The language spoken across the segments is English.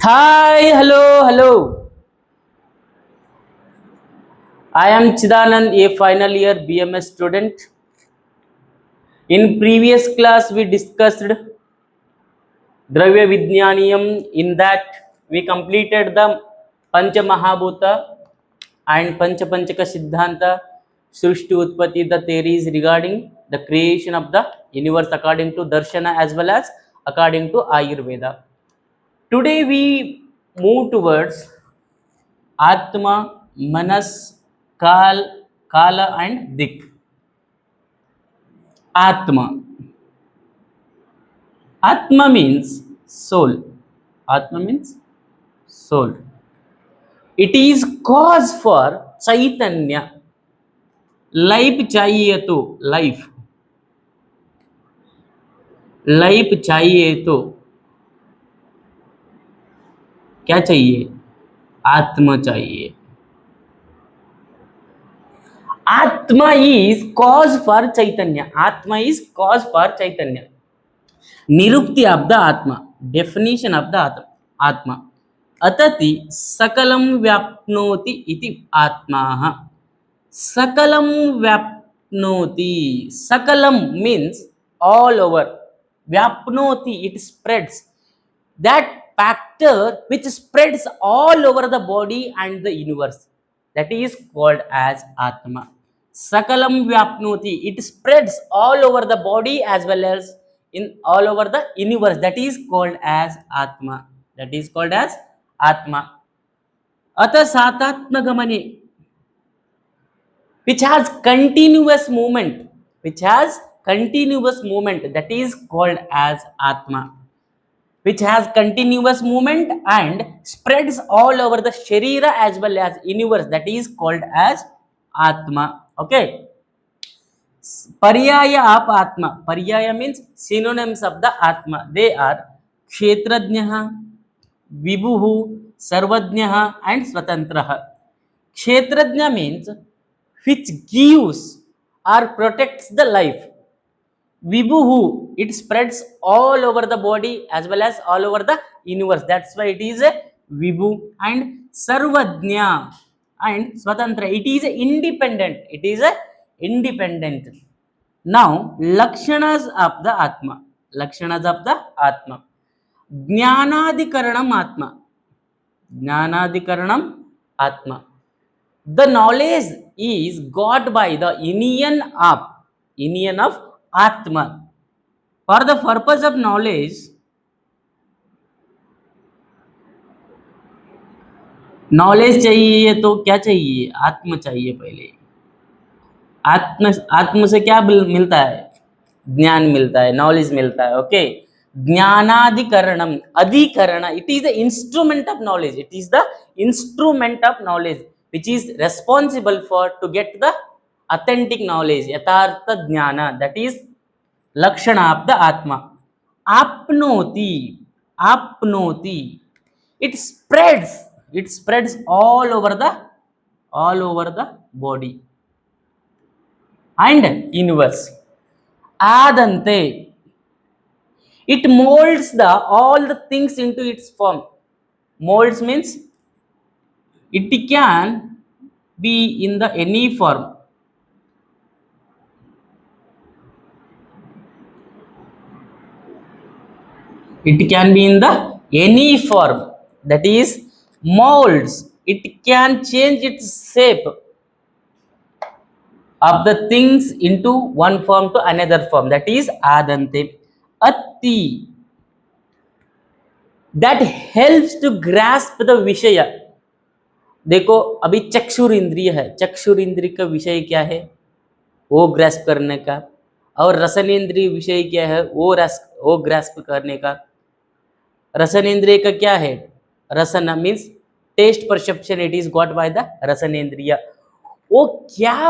Hi, hello, hello. I am Chidanand, a final year BMS student. In previous class, we discussed Dravya Vijnaniyam. In that, we completed the Pancha Mahabhuta and Pancha Panchaka Siddhanta, Srishti Utpatti, the theories regarding the creation of the universe according to Darshana as well as according to Ayurveda. Today, we move towards Atma, Manas, Kala and Dik. Atma. Atma means soul. Atma means soul. It is cause for Chaitanya. Life चाहिए तो life. Life चाहिए तो क्या चाहिए? आत्मा चाहिए. Atma is cause for Chaitanya. Atma is cause for Chaitanya. निरुक्ति of the Atma. Definition of the Atma. अतति सकलं व्याप्नोति इति आत्माः. Sakalam vyapnoti. Sakalam means all over. Vyapnoti, it spreads. That factor which spreads all over the body and the universe. That is called as Atma. Sakalam vyapnoti. It spreads all over the body as well as in all over the universe. That is called as Atma. That is called as Atma. Ata satatma gamane, which has continuous movement, that is called as Atma, which has continuous movement and spreads all over the Sharira as well as universe, that is called as Atma. Okay. Paryaya of Atma. Paryaya means synonyms of the Atma. They are Kshetrajnaha, Vibhuhu, Sarvajnaha and Swatantraha. Kshetrajna means which gives or protects the life. Vibhuhu, it spreads all over the body as well as all over the universe. That's why it is a Vibhu. And Sarvajna and Swatantra, it is independent. It is a independent. Now, Lakshanas of the Atma. Lakshanas of the Atma. Jnanadikaranam Atma. Jnanadikaranam Atma. The knowledge is got by the union of Atma. For the purpose of knowledge, चाहिए तो क्या चाहिए? आत्म चाहिए पहले. आत्म से क्या मिलता है? ज्ञान मिलता है, नॉलेज मिलता है. ओके. ज्ञानाधिकरणम, अधिकरण, it is the instrument of knowledge. It is the instrument of knowledge which is responsible for to get the authentic knowledge, yathartha jnana. That is lakshana of the Atma. Apnoti, it spreads all over the body and universe. Adante, it molds all the things into its form. Molds means it can be in the any form. It can be in the any form. That is molds. It can change its shape of the things into one form to another form. That is adante. Atti, that helps to grasp the vishaya. देखो अभी चक्षुर इंद्रिय है. चक्षुर इंद्रिय का विषय क्या है? वो ग्रास्प करने का. और रसनेन्द्रिय विषय क्या है? वो ग्रास्प करने का. रसनेन्द्रिय का क्या है? रसन means taste perception. It is got by the रसनेन्द्रिय. वो क्या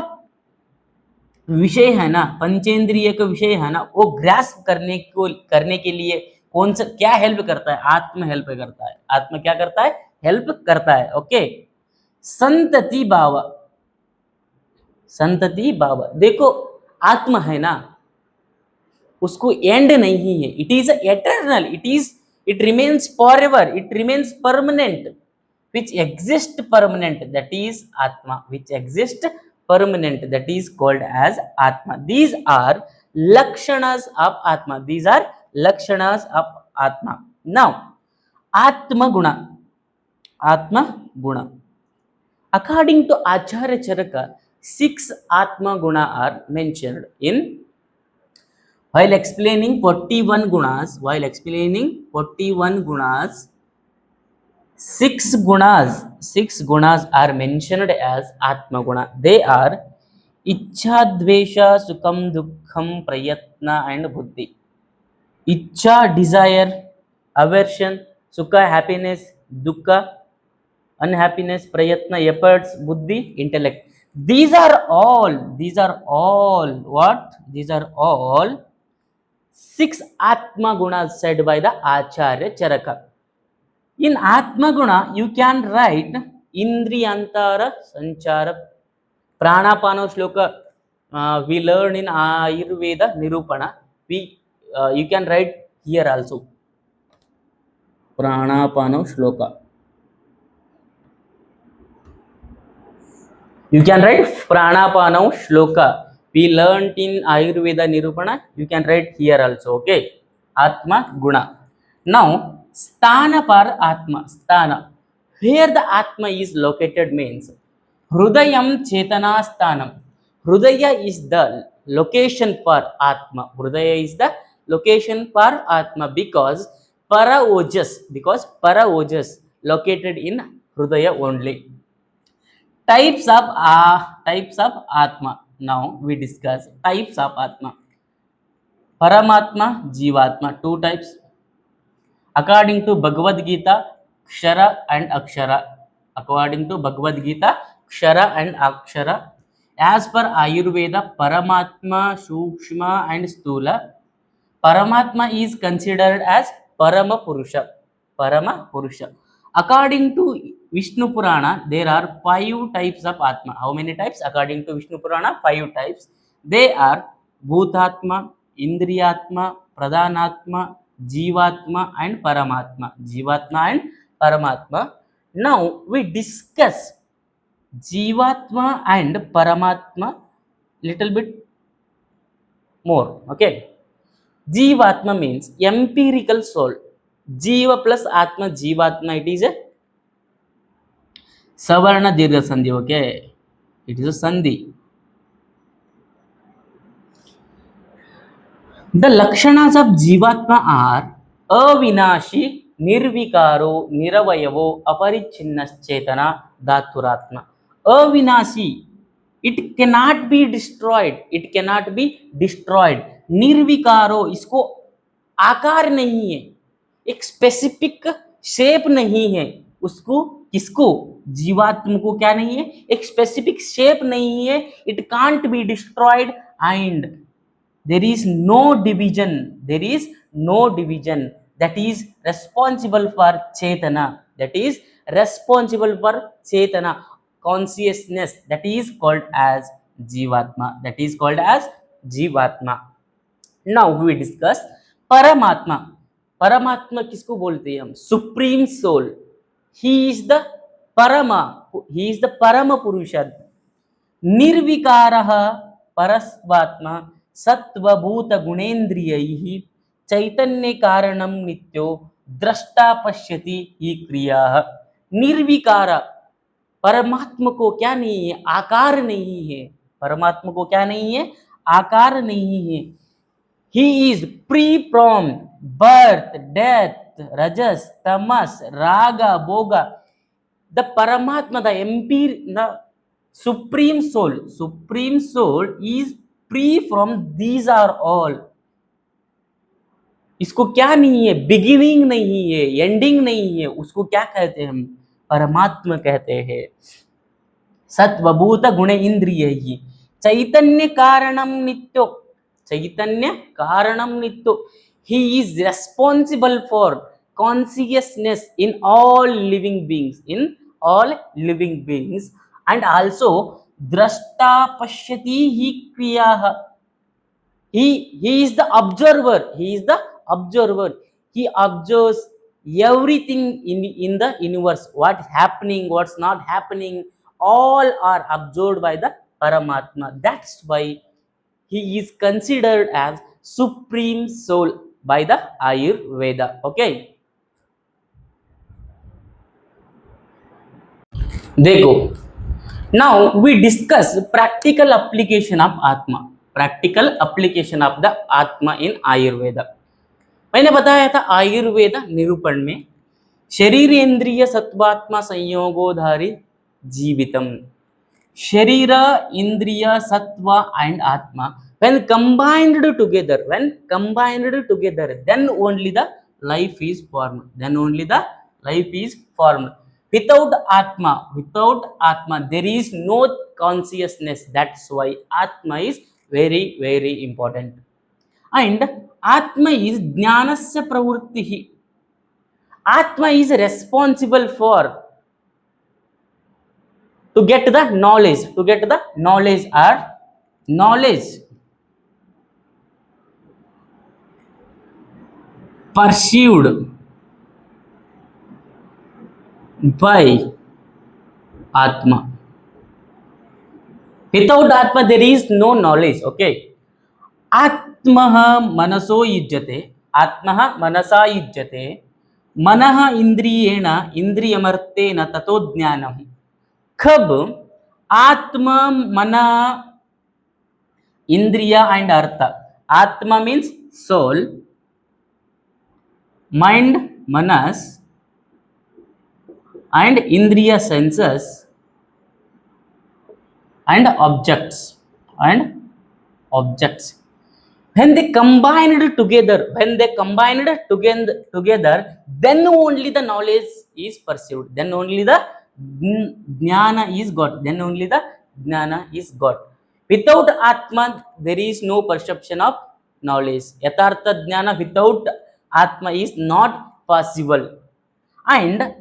विषय है ना, पंचेंद्रिय का विषय है ना, वो ग्रास्प करने के लिए कौन सा क्या हेल्प करता है? आत्म हेल्प करता है. आत्मा क्या करता है? हेल्प करता है. ओके. संतति भाव. देखो आत्मा है ना, उसको एंड नहीं है. It is eternal. it remains forever, it remains permanent, which exists permanent, that is Atma, which exists permanent, that is called as Atma. These are lakshanas of Atma, these are lakshanas of Atma. Now Atma Guna, Atma Guna, according to Acharya Charaka, 6 Atma Guna are mentioned in while explaining 41 gunas. While explaining 41 gunas, six gunas are mentioned as Atma Guna. They are Ichha, Dvesha, Sukham, Dukkham, Prayatna, and Buddhi. Ichha, desire, aversion; Sukha, happiness; Dukkha, unhappiness; Prayatna, efforts; Buddhi, intellect. These are all what? These are all 6 Atma Gunas said by the Acharya Charaka. In Atma Guna, you can write Indriyantara Sanchara Pranapano Shloka. We learn in Ayurveda Nirupana. You can write here also Pranapano Shloka. You can write Pranapano Shloka. We learned in Ayurveda Nirupana. You can write here also. Okay. Atma Guna. Now, Sthana par Atma. Sthana. Where the Atma is located means Hrudayam Chetana Sthanam. Hrudaya is the location for Atma. Hrudaya is the location for Atma because Para Ojas located in Hrudaya only. Types of Atma. Now we discuss types of Atma. Paramatma, Jivatma, 2 types. According to Bhagavad Gita, Kshara and Akshara. According to Bhagavad Gita, Kshara and Akshara. As per Ayurveda, Paramatma, Sukshma and Stula. Paramatma is considered as Parama Purusha. Parama Purusha. According to Vishnu Purana, there are 5 types of Atma. How many types? According to Vishnu Purana, 5 types. They are Bhutatma, Indriyatma, Pradhanatma, Jivatma and Paramatma. Jivatma and Paramatma. Now we discuss Jivatma and Paramatma little bit more. Okay. Jivatma means empirical soul. Jiva plus Atma, Jivatma, it is a Savarna Dirgha Sandhi, okay? It is a Sandhi. The Lakshanas of Jivatma are Avinashi, Nirvikaro, Niravayavo, Aparichinnas Chetana, Dhaturatma. Avinashi, it cannot be destroyed. It cannot be destroyed. Nirvikaro, इसको आकार नहीं है, एक specific shape नहीं है उसको, किसको? जीवात्म को क्या नहीं है? एक स्पेसिफिक शेप नहीं है. It can't be destroyed and there is no division, there is no division, that is responsible for chetana, that is responsible for chetana, consciousness, that is called as jivatma, that is called as jivatma. Now we discuss paramatma. Paramatma किसको बोलते हैं हम? Supreme soul. He is the परमा, he is the परम पुरुष. निर्विकारः परस्वात्मा सत्वभूत गुणेन्द्रियैः चैतन्य कारणम नित्यो दृष्टा पश्यति ही क्रियाः. निर्विकार, परमात्मा को क्या नहीं है? आकार नहीं है. परमात्मा को क्या नहीं है? आकार नहीं है. He is free from birth, death, rajas, tamas, raga, boga. The Paramatma, the supreme soul is free from these are all. इसको क्या नहीं है? बिगिनिंग नहीं है, एंडिंग नहीं है. उसको क्या कहते हैं हम? परमात्मा कहते हैं. सत्वभूत गुण इंद्रिय ही चैतन्य कारणम नित्यो. चैतन्य कारणम नित्यो. He is responsible for consciousness in all living beings, in all living beings, and also drashta pashyati hi kriyaha. He is the observer. He is the observer. He observes everything in the universe, what's happening, what's not happening, all are absorbed by the Paramatma. That's why he is considered as supreme soul by the Ayurveda. Okay, देखो, now we discuss practical application of Atma, practical application of the Atma in Ayurveda. मैंने बताया था आयुर्वेद निरूपण में शरीर इंद्रिय सत्वात्मा संयोगोधारी जीवितम. शरीर इंद्रिय सत्व and atma, when combined together, then only the life is formed, then only the life is formed. Without atma there is no consciousness. That's why atma is very very important. And atma is jnanasya pravritti. Atma is responsible for to get the knowledge, or knowledge pursued by atma. Without atma there is no knowledge. Okay, आत्मः मनसो युज्यते, आत्मः मनसा युज्यते, मनः इंद्रियेण इंद्रियमर्थेन ततो ज्ञानम्. कब आत्मा मन इंद्रिया and artha. Atma means soul, mind manas, and indriya senses, and objects. When they combined together, then only the knowledge is pursued, then only the jnana is got, Without atma there is no perception of knowledge. Yathartha jnana without atma is not possible. And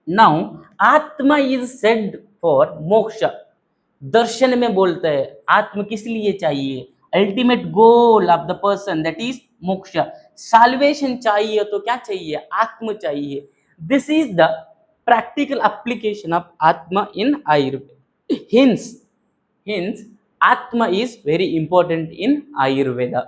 now atma is said for moksha. दर्शन में बोलते हैं आत्म किस लिए चाहिए, ultimate goal of the person, that is मोक्ष. Solvation चाहिए तो क्या चाहिए, आत्म चाहिए. This is the practical application of atma in ayurveda. Hence atma is very important in ayurveda.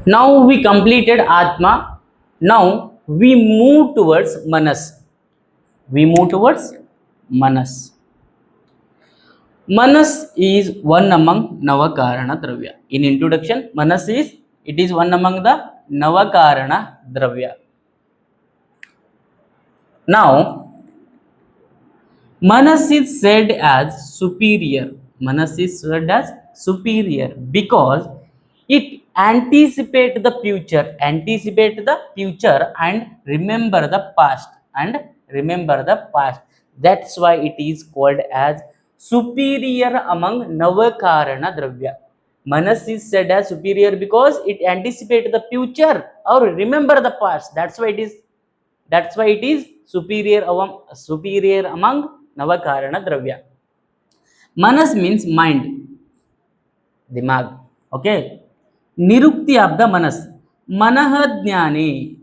Now we completed atma. Now we move towards manas. Manas is one among navakarana dravya. In introduction, manas is, it is one among the navakarana dravya. Now manas is said as superior. Because it anticipate the future, and remember the past, That's why it is called as superior among navakarana dravya. Manas is said as superior because it anticipates the future or remember the past. That's why it is superior among navakarana dravya. Manas means mind, dimag. Okay, nirukti of the manas, manah jnane,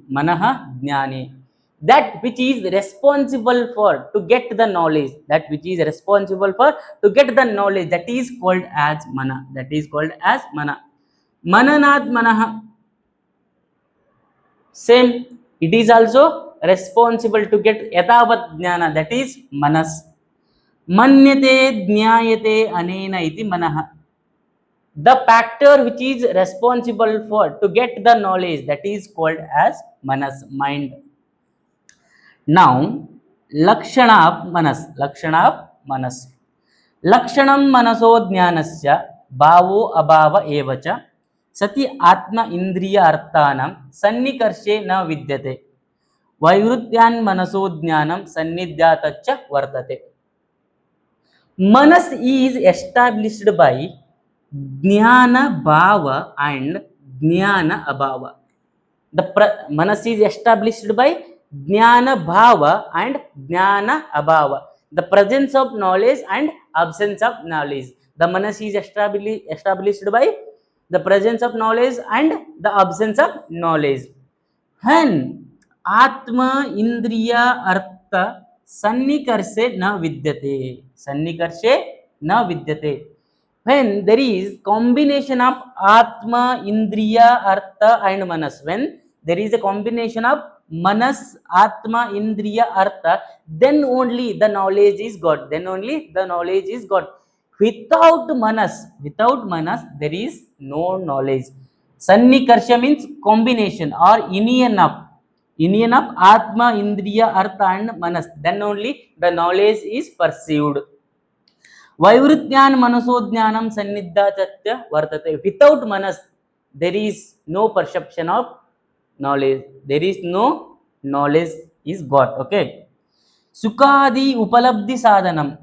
that which is responsible for to get the knowledge, that is called as mana, mananat manah, same, it is also responsible to get yatavat jnana, that is manas. Manyate jnayate anena iti manah, the factor which is responsible for to get the knowledge, that is called as manas, mind. Now lakshana of manas, lakshanam manaso jnanasya bhavo abhava evacha sati atma indriya arthanam sannikarshe na vidyate vairudyan manaso jnanam sannidhyatacha vartate. Manas is established by jnana bhava and jnana abhava. Manas is established by jnana bhava and jnana abhava, the presence of knowledge and absence of knowledge. The manas is established by the presence of knowledge and the absence of knowledge. When atma indriya artha sannikarshe na vidyate, sannikarshe na vidyate, when there is combination of atma indriya artha and manas, when there is a combination of manas, atma, indriya, artha, then only the knowledge is got, then only the knowledge is got. Without manas there is no knowledge. Sannikarsha means combination or union of atma, indriya, artha and manas, then only the knowledge is perceived. Vaivrityan manaso jnanam sannidhatya vartate. Without manas there is no perception of knowledge, there is no knowledge is got. Okay. Sukadi upalabdhi sadhanam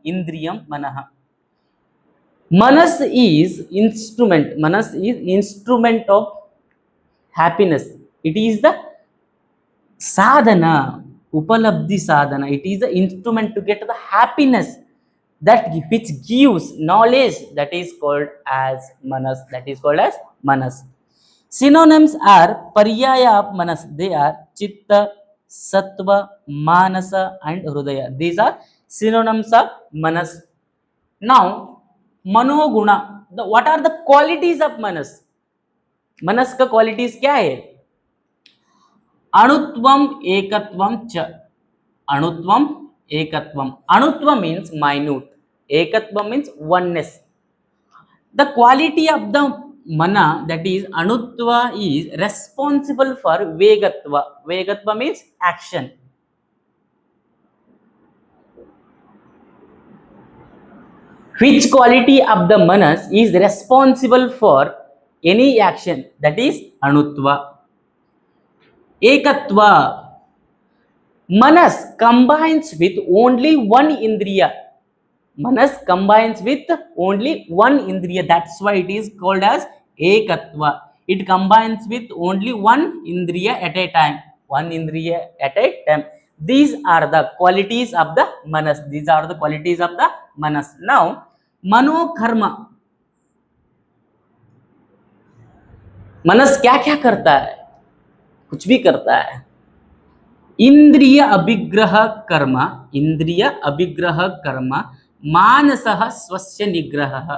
indriyam manaha. Manas is instrument of happiness. It is the sadhana, upalabdhi sadhana, it is the instrument to get the happiness that which gives knowledge, that is called as manas, that is called as manas. Synonyms are paryaya of manas, they are chitta, sattva, manasa and hridaya. These are synonyms of manas. Now manoguna, what are the qualities of manas? Manas ka qualities kya hai? Anutvam ekatvam cha. Anutvam ekatvam. Anutvam means minute. Ekatvam means oneness. The quality of the mana, that is anutva, is responsible for vegatva. Vegatva means action. Which quality of the manas is responsible for any action? That is anutva. Ekatva. Manas combines with only one indriya. Manas combines with only one indriya. That's why it is called as ekatva. It combines with only one indriya at a time. One indriya at a time. These are the qualities of the manas. These are the qualities of the manas. Now, मनोकर्म. मनस क्या क्या करता है? कुछ भी करता है. इंद्रिय अभिग्रह कर्म, इंद्रिय अभिग्रह कर्म, मानसः स्वस्य निग्रहः,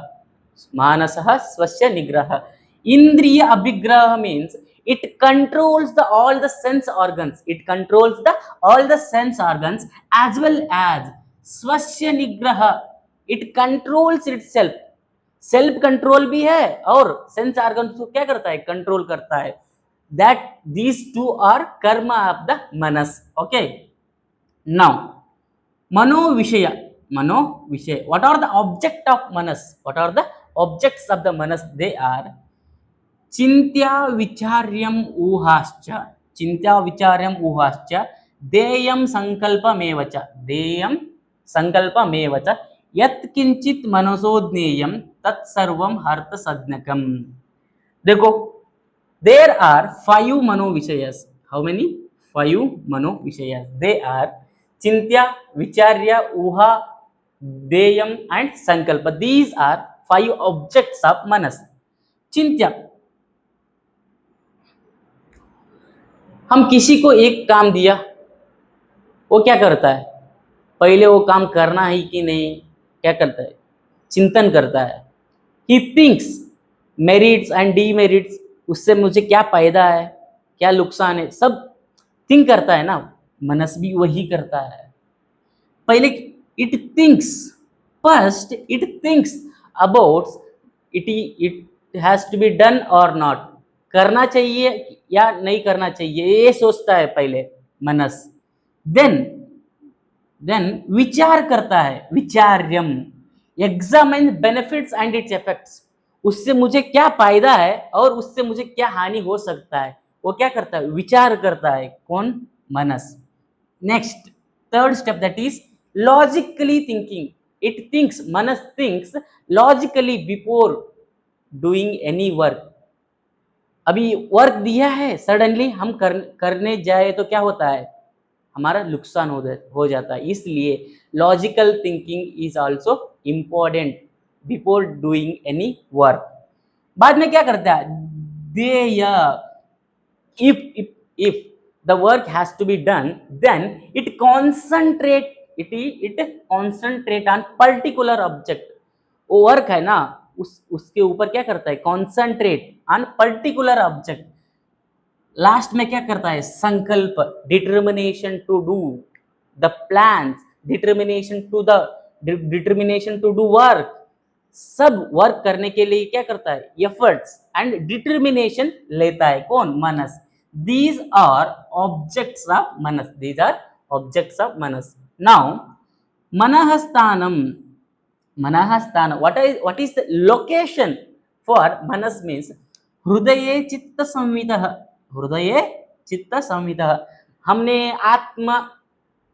मानसः स्वस्य निग्रह. इंद्रिय अभिग्रह means it controls the all the sense organs, it controls the all the sense organs, as well as स्वस्य निग्रह, it controls itself. Self control भी है और सेंस ऑर्गन को क्या करता है? कंट्रोल करता है. That these two are karma of the manas. Okay. Now, mano vishaya. What are the object of manas? What are the objects of the manas? They are chintya vicharyam uhascha, chintya vicharyam uhascha, deyam sankalpamevacha, deyam sankalpamevacha, यत किंचित मनसोज्ञेयम तत्सर्वम अर्थ सज्ञकम. देखो, there are 5 mano vishayas. How many? 5 mano vishayas. They are chintya, vicharya, uha, deyam and sankalpa. These are 5 objects of manas. चिंत्या, हम किसी को एक काम दिया, वो क्या करता है? पहले वो काम करना है कि नहीं, क्या करता है? चिंतन करता है. He thinks merits and demerits, उससे मुझे क्या फायदा है, क्या नुकसान है, सब थिंक करता है ना. मनस भी वही करता है. पहले it thinks, first it thinks about it has to be done or not, करना चाहिए या नहीं करना चाहिए, ये सोचता है पहले मनस. then विचार करता है, विचार्यम, examine benefits and its effects, उससे मुझे क्या फायदा है और उससे मुझे क्या हानि हो सकता है, वो क्या करता है? विचार करता है. कौन? मनस. Next, third step, that is logically thinking. It thinks, मनस thinks logically before doing any work. अभी वर्क दिया है, सडनली हम करने जाए तो क्या होता है? हमारा नुकसान हो जाता है। इसलिए logical thinking is also important before doing any work. बाद में क्या करता है, दे if the work has to be done, then it concentrate on particular object। वो वर्क है ना, उसके ऊपर क्या करता है, concentrate on particular object. Last में क्या करता है, संकल्प, determination to do the plans, determination to do work. सब वर्क करने के लिए क्या करता है, एफर्ट्स एंड डिटर्मिनेशन लेता है। कौन, मनस। These are objects of Manas, these are objects of Manas. Now मनः स्थानम, मनः स्थान, what is the location for manas means हृदये चित्त संवितः, हृदये चित्त संवितः। हमने आत्म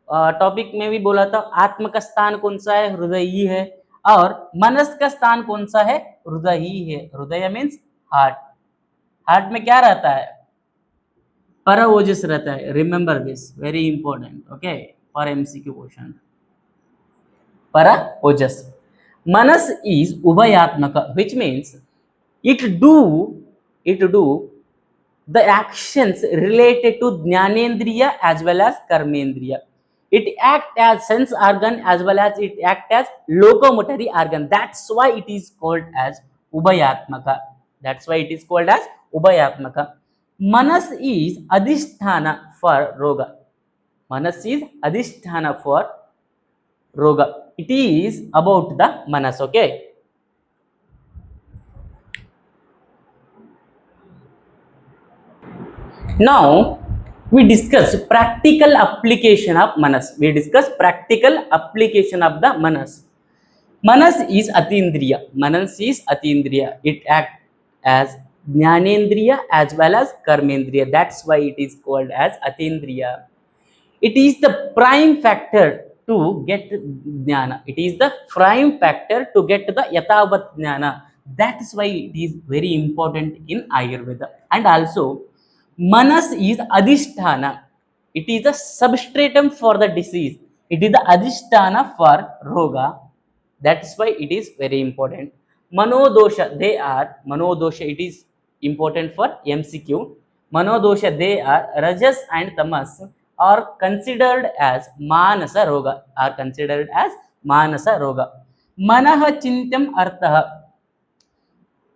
टॉपिक में भी बोला था, आत्म का स्थान कौन सा है, हृदय ही है, और मनस का स्थान कौन सा है, हृदय ही है। हृदय मीन्स हार्ट। हार्ट में क्या रहता है, पर ओजस रहता है। Remember this, very important, okay, for MCQ question. पर ओजस। Manas is ubhayatmaka, which means it do the actions related to jnanendriya as well as karmendriya. It act as sense organ as well as it act as locomotory organ. That's why it is called as ubhayatmaka. That's why it is called as ubhayatmaka. Manas is adhisthana for roga. Manas is adhisthana for roga. It is about the manas, okay. Now we discuss practical application of manas. We discuss practical application of the manas. Manas is atindriya. Manas is atindriya. It acts as jnanendriya as well as karmendriya. That's why it is called as atindriya. It is the prime factor to get jnana. It is the prime factor to get the yathavat jnana. That is why it is very important in Ayurveda. And also manas is adhisthana. It is the substratum for the disease. It is the adhisthana for roga. That is why it is very important. Manodosha, they are manodosha, it is important for MCQ. Manodosha, they are rajas and tamas are considered as manasa roga, are considered as manasa roga. Manah chintam artha.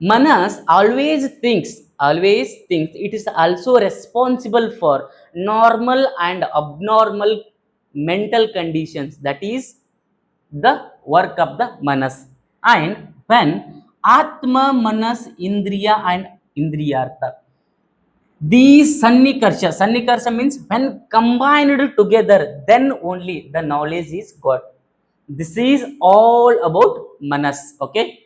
Manas always thinks it is also responsible for normal and abnormal mental conditions. That is the work of the manas. And when atma, manas, indriya and indriyartha, these sannikarsha means when combined together, then only the knowledge is got. This is all about manas, okay.